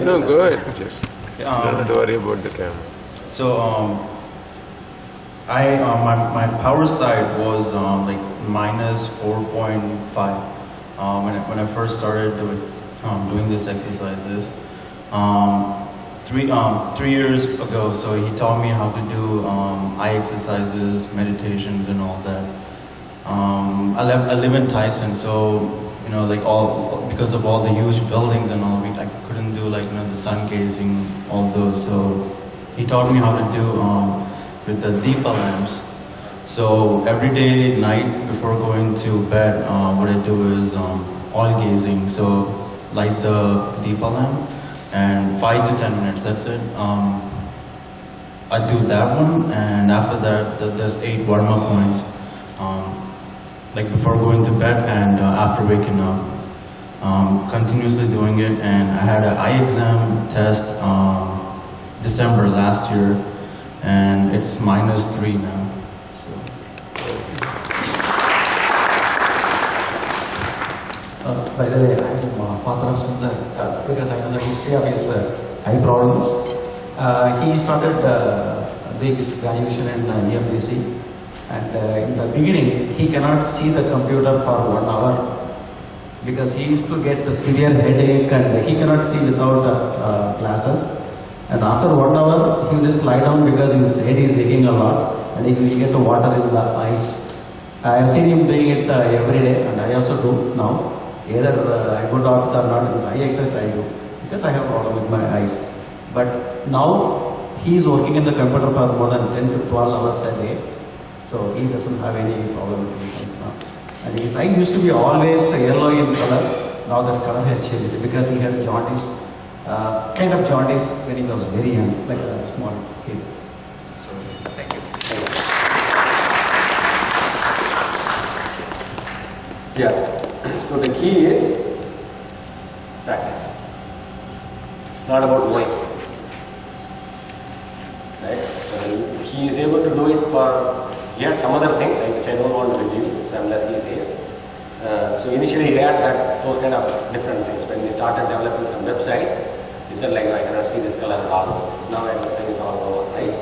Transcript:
No, go ahead. Just don't worry about the camera. So my power side was like minus 4.5 when I first started doing this exercises. 3 years ago, so he taught me how to do eye exercises, meditations, and all that. I live in Tyson, so like because of all the huge buildings and all, I couldn't do the sun gazing, all those. So he taught me how to do with the deepa lamps. So every day night before going to bed, what I do is all gazing. So light the deepa lamp and 5 to 10 minutes. That's it. I do that one, and after that, there's 8 warm-up points. Like before going to bed and after waking up, continuously doing it. And I had an eye exam test December last year, and it's -3 now. So. By the way, I'm father of Sundar because I know the history of his eye problems. He started doing his graduation in EMDC. And in the beginning, he cannot see the computer for 1 hour because he used to get a severe headache and he cannot see without glasses. And after 1 hour, he will just lie down because his head is aching a lot and he will get water in the eyes. I have seen him doing it every day, and I also do now. Either I go to office or not, because eye exercise I do because I have problem with my eyes. But now he is working in the computer for more than 10 to 12 hours a day. So he doesn't have any problem with his eyes now. And his eyes used to be always yellow in color. Now that color has changed because he had jaundice, kind of jaundice when he was very young, like a small kid. So thank you. Yeah. So the key is practice. It's not about knowing. Right? So he is able to do it for. He had some other things which I don't want to review, so unless he says. So initially he had those kind of different things. When we started developing some website, he said I cannot see this color at all. Now everything is all over, right?